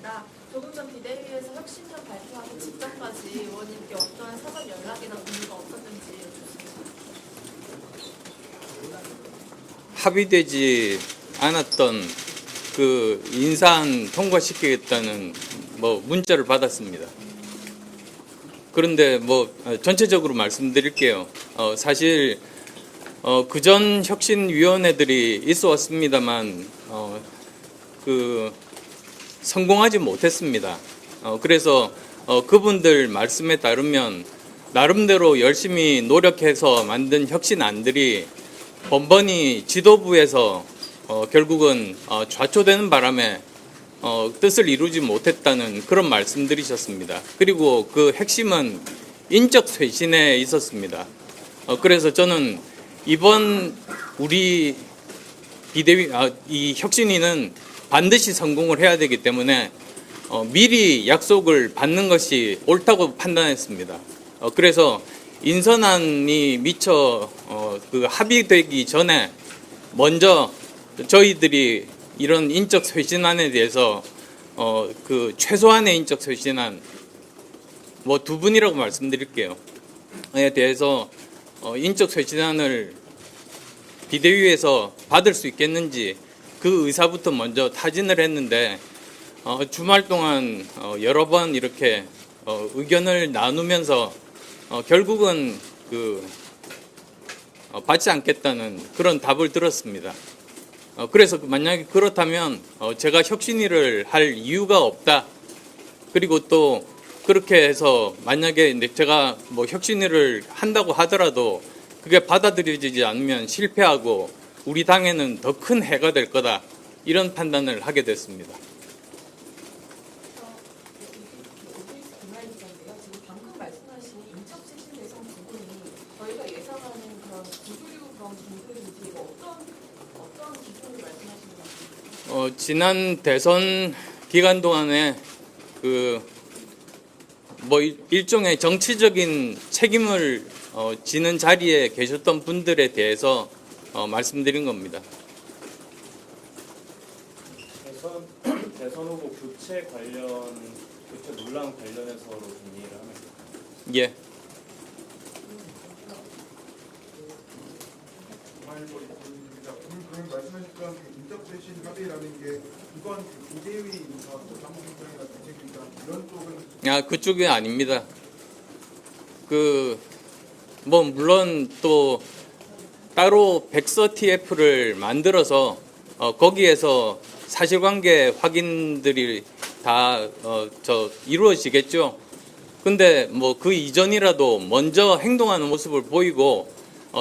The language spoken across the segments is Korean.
있습니다. 조금 전 비대위에서 혁신전 발표하기 직전까지 의원님께 어떠한 사전 연락이나 공유가 없었는지 여쭙습니다. 합의되지 않았던 그 인사안 통과시키겠다는 문자를 받았습니다. 그런데 전체적으로 말씀드릴게요. 사실 그전 혁신위원회들이 있어 왔습니다만 성공하지 못했습니다. 그래서 그분들 말씀에 따르면 나름대로 열심히 노력해서 만든 혁신안들이 번번이 지도부에서 결국은 좌초되는 바람에 뜻을 이루지 못했다는 그런 말씀들이셨습니다. 그리고 그 핵심은 인적 쇄신에 있었습니다. 그래서 저는 이번 우리 비대위 이 혁신위는 반드시 성공을 해야 되기 때문에 미리 약속을 받는 것이 옳다고 판단했습니다. 그래서 인선안이 미처 합의되기 전에 먼저 저희들이 이런 인적 쇄신안에 대해서 최소한의 인적 쇄신안 두 분이라고 말씀드릴게요. 에 대해서 인적 쇄신안을 비대위에서 받을 수 있겠는지 그 의사부터 먼저 타진을 했는데 주말 동안 여러 번 이렇게 의견을 나누면서 결국은 받지 않겠다는 그런 답을 들었습니다. 그래서 만약에 그렇다면 제가 혁신위를 할 이유가 없다. 그리고 또 그렇게 해서 만약에 제가 혁신위를 한다고 하더라도 그게 받아들여지지 않으면 실패하고 우리 당에는 더 큰 해가 될 거다. 이런 판단을 하게 됐습니다. 지금 방금 말씀하신 인적 쇄신 대상 부분이 저희가 예상하는 그런 구조류 그런 분들인지 어떤 기준을 말씀하시는 건지. 지난 대선 기간 동안에 일종의 정치적인 책임을 지는 자리에 계셨던 분들에 대해서 말씀드린 겁니다. 대선 후보 교체 논란 관련해서로 좀 이해를 하면 예. 그럼 말씀하셨던 인적 쇄신 합의라는 게 이건 비대위 인사, 상무위원이나 대책위원장 이런 쪽은 그쪽이 아닙니다. 물론 또 따로 백서 TF를 만들어서 거기에서 사실관계 확인들이 다 이루어지겠죠. 근데 그 이전이라도 먼저 행동하는 모습을 보이고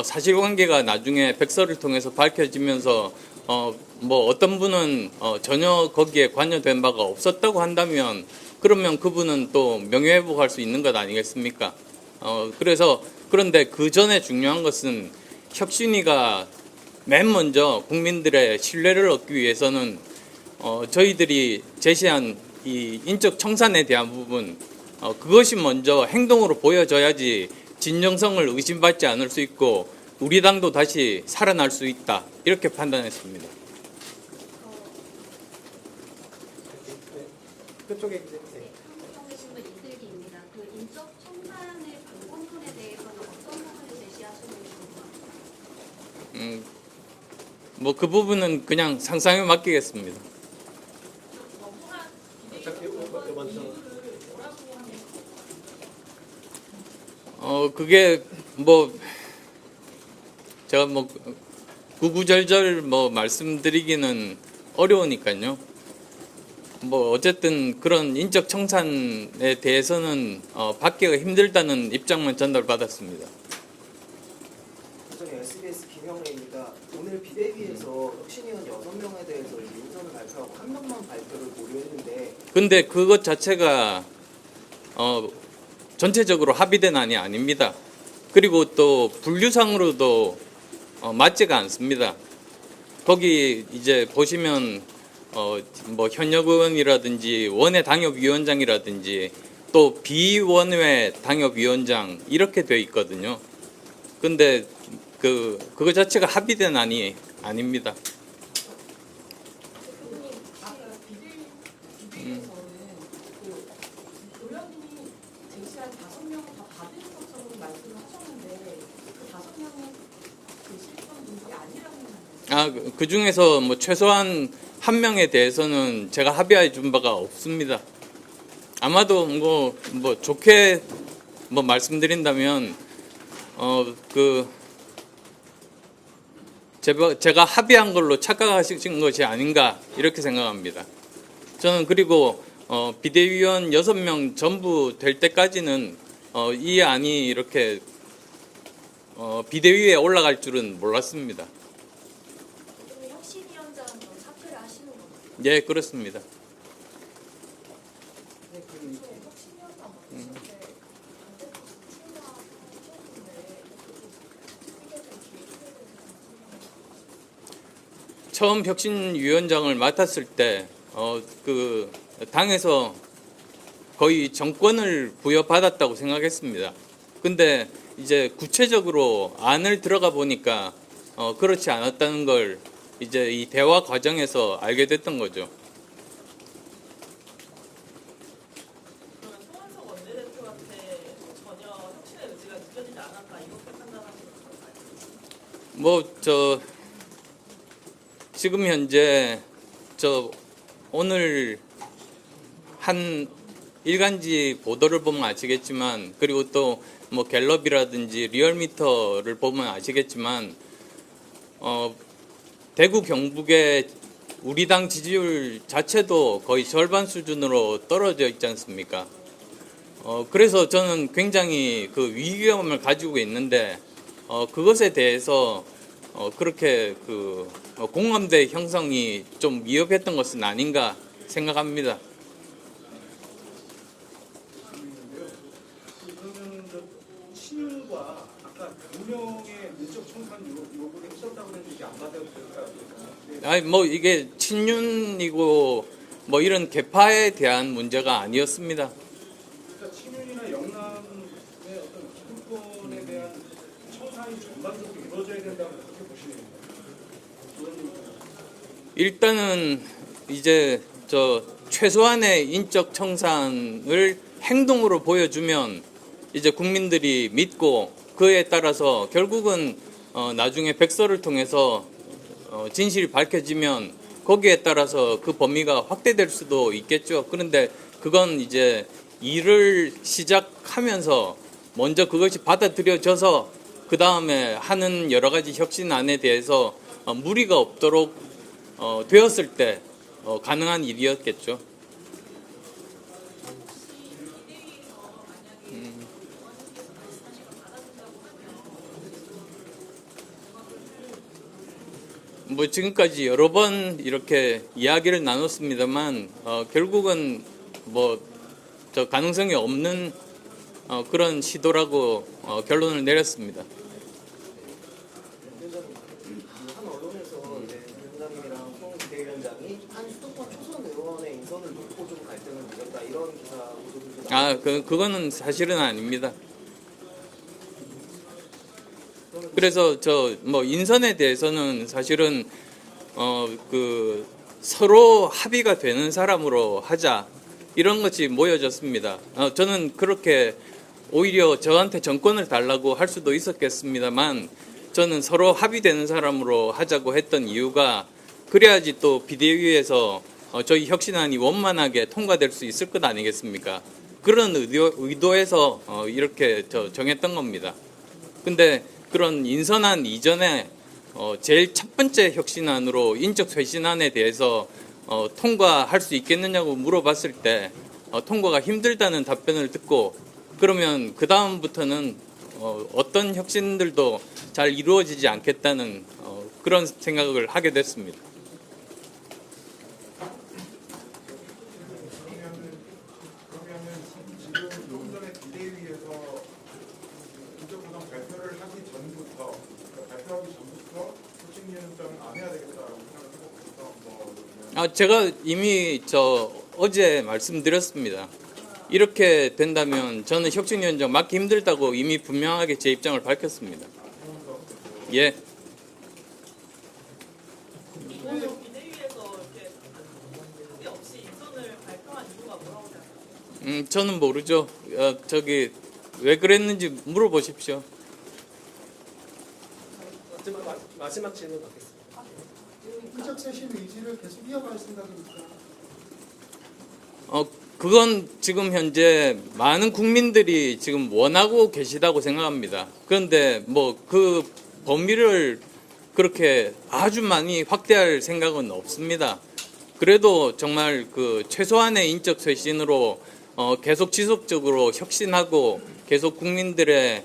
사실관계가 나중에 백서를 통해서 밝혀지면서 어떤 분은 전혀 거기에 관여된 바가 없었다고 한다면 그러면 그분은 또 명예회복할 수 있는 것 아니겠습니까? 그런데 그 전에 중요한 것은 혁신위가 맨 먼저 국민들의 신뢰를 얻기 위해서는 저희들이 제시한 이 인적 청산에 대한 부분 그것이 먼저 행동으로 보여져야지 진정성을 의심받지 않을 수 있고 우리 당도 다시 살아날 수 있다 이렇게 판단했습니다. 그쪽에 신문 이슬기입니다. 그 인적 청산의 방법론에 대해서는 어떤 부분을 제시하시는 건가요? 그 부분은 그냥 상상에 맡기겠습니다. 그게 제가 구구절절 말씀드리기는 어려우니까요. 어쨌든 그런 인적 청산에 대해서는 받기가 힘들다는 입장만 전달받았습니다. 저는 SBS 김형래입니다. 오늘 비대위에서 혁신위원 6명에 대해서 인선을 발표하고 1명만 발표를 보류했는데 근데 그것 자체가 전체적으로 합의된 안이 아닙니다. 그리고 또 분류상으로도 맞지가 않습니다. 거기 이제 보시면 현역 의원이라든지 원외 당협위원장이라든지 또 비원외 당협위원장 이렇게 돼 있거든요. 근데 그거 자체가 합의된 안이 아닙니다. 대표님, 아까 비대위에서는 5명은 다 받은 것처럼 말씀을 하셨는데 그 5명은 그 실종 분들이 아니라는 그 중에서 뭐 최소한 한 명에 대해서는 제가 합의해 준 바가 없습니다. 아마도 뭐 좋게 뭐 말씀드린다면 제가 합의한 걸로 착각하신 것이 아닌가 이렇게 생각합니다. 저는 그리고 비대위원 6명 전부 될 때까지는 이 안이 이렇게 비대위에 올라갈 줄은 몰랐습니다. 그러면 혁신위원장은 사퇴를 하시는 건가요? 예, 그렇습니다. 혁신위원장 맡으실 때 처음 혁신위원장을 맡았을 때 그 당에서 거의 정권을 부여받았다고 생각했습니다. 근데 이제 구체적으로 안을 들어가 보니까 그렇지 않았다는 걸 이제 이 대화 과정에서 알게 됐던 거죠. 그러면 송환석 원내대표한테 전혀 혁신의 의지가 느껴지지 않았다 이렇게 판단하시는 건가요? 지금 현재 오늘 한 일간지 보도를 보면 아시겠지만, 그리고 또 뭐 갤럽이라든지 리얼미터를 보면 아시겠지만, 대구 경북의 우리 당 지지율 자체도 거의 절반 수준으로 떨어져 있지 않습니까? 그래서 저는 굉장히 그 위기감을 가지고 있는데, 그것에 대해서 그렇게 공감대 형성이 좀 위협했던 것은 아닌가 생각합니다. 그러면 신윤과 아까 2명의 인적 청산 요구를 했었다고 했는데 이게 안 받아도 될까요? 아니 뭐 이게 친윤이고 뭐 이런 계파에 대한 문제가 아니었습니다. 그러니까 친윤이나 영남의 어떤 기득권에 대한 청산이 전반적으로 이루어져야 된다고 그렇게 보시는 건가요? 일단은 이제 최소한의 인적 청산을 행동으로 보여주면 이제 국민들이 믿고 그에 따라서 결국은 나중에 백서를 통해서 진실이 밝혀지면 거기에 따라서 그 범위가 확대될 수도 있겠죠. 그런데 그건 이제 일을 시작하면서 먼저 그것이 받아들여져서 그 다음에 하는 여러 가지 혁신안에 대해서 무리가 없도록 되었을 때 가능한 일이었겠죠. 뭐 지금까지 여러 번 이렇게 이야기를 나눴습니다만 결국은 뭐 저 가능성이 없는 그런 시도라고 결론을 내렸습니다. 한 언론에서 이제 위원장님이랑 송 비대위원장이 한 수도권 초선 의원의 인선을 놓고 좀 갈등을 빚었다 이런 기사 보도도 좀 그거는 사실은 아닙니다. 그래서 뭐 인선에 대해서는 사실은 서로 합의가 되는 사람으로 하자 이런 것이 모여졌습니다. 저는 그렇게 오히려 저한테 정권을 달라고 할 수도 있었겠습니다만 저는 서로 합의되는 사람으로 하자고 했던 이유가 그래야지 또 비대위에서 저희 혁신안이 원만하게 통과될 수 있을 것 아니겠습니까? 그런 의도에서 이렇게 정했던 겁니다. 근데 그런 인선안 이전에 제일 첫 번째 혁신안으로 인적 쇄신안에 대해서 통과할 수 있겠느냐고 물어봤을 때 통과가 힘들다는 답변을 듣고 그러면 그 다음부터는 어떤 혁신들도 잘 이루어지지 않겠다는 그런 생각을 하게 됐습니다. 그러면은 지금 조금 전에 비대위에서 인적구성 발표를 하기 전부터 발표하기 전부터 혁신위원장은 안 해야 되겠다라고 생각해서 제가 이미 어제 말씀드렸습니다. 이렇게 된다면 저는 혁신위원장 맡기 힘들다고 이미 분명하게 제 입장을 밝혔습니다. 예. 오늘 비대위에서 이렇게 합의 없이 인선을 발표한 이유가 뭐라고 생각하세요? 저는 모르죠. 왜 그랬는지 물어보십시오. 마지막 질문 받겠습니다. 인적 쇄신 의지를 계속 이어갈 생각입니까? 그건 지금 현재 많은 국민들이 지금 원하고 계시다고 생각합니다. 그런데 뭐 그 범위를 그렇게 아주 많이 확대할 생각은 없습니다. 그래도 정말 그 최소한의 인적 쇄신으로 계속 지속적으로 혁신하고 계속 국민들의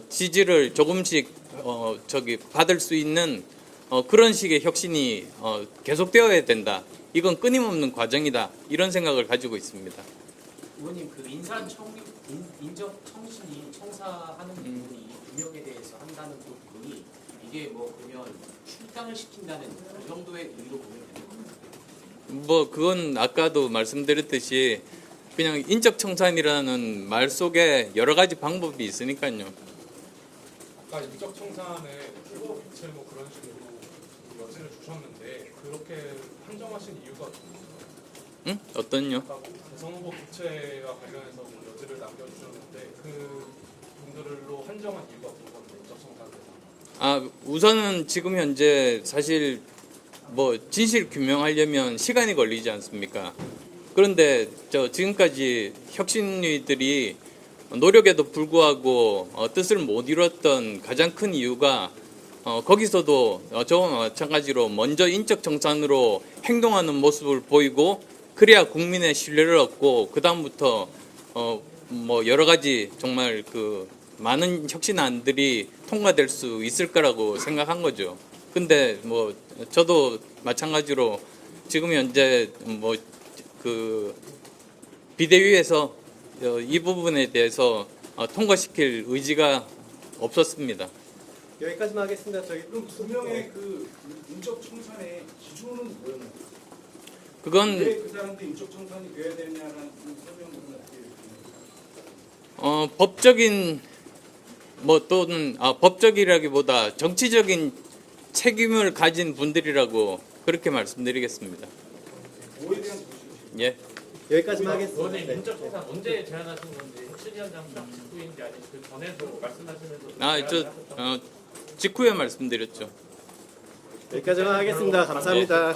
지지를 조금씩 받을 수 있는 그런 식의 혁신이 계속되어야 된다. 이건 끊임없는 과정이다. 이런 생각을 가지고 있습니다. 의원님 그 인적 청신이 청사하는 부분이 규명에 대해서 한다는 그 부분이 이게 뭐 그러면 출당을 시킨다는 그 정도의 의미로 보면 되는 겁니다. 뭐 그건 아까도 말씀드렸듯이 그냥 인적 청산이라는 말 속에 여러 가지 방법이 있으니까요. 아까 인적 청산에 후보 교체 뭐 그런 식으로 여지를 주셨는데 그렇게 한정하신 이유가 응? 어떤요? 아까 대선 후보 교체와 관련해서 뭐 여지를 남겨주셨는데 그 분들로 한정한 이유가 뭔데 인적 청산에 우선은 지금 현재 사실 뭐 진실 규명하려면 시간이 걸리지 않습니까? 그런데 지금까지 혁신위들이 노력에도 불구하고 뜻을 못 이뤘던 가장 큰 이유가 거기서도 저와 마찬가지로 먼저 인적 청산으로 행동하는 모습을 보이고 그래야 국민의 신뢰를 얻고 그 다음부터 뭐 여러 가지 정말 그 많은 혁신안들이 통과될 수 있을 거라고 생각한 거죠. 근데 뭐 저도 마찬가지로 지금 현재 뭐 그 비대위에서 이 부분에 대해서 통과시킬 의지가 없었습니다. 여기까지만 하겠습니다. 저희 그럼 분명히 그 인적 청산의 기준은 뭐였나요? 그건 왜 그 사람들이 인적 청산이 돼야 되냐라는 설명은 어떻게 해요? 법적인 뭐 또는 법적이라기보다 정치적인 책임을 가진 분들이라고 그렇게 말씀드리겠습니다. 뭐에 대한 보시죠? 예. 여기까지만 하겠습니다. 의원님 네. 인적 청산 언제 제안하신 건지 혁신위원장 수락 직후인지 아니면 그 전에도 말씀하시면서 직후에 말씀드렸죠. 여기까지만 하겠습니다. 감사합니다.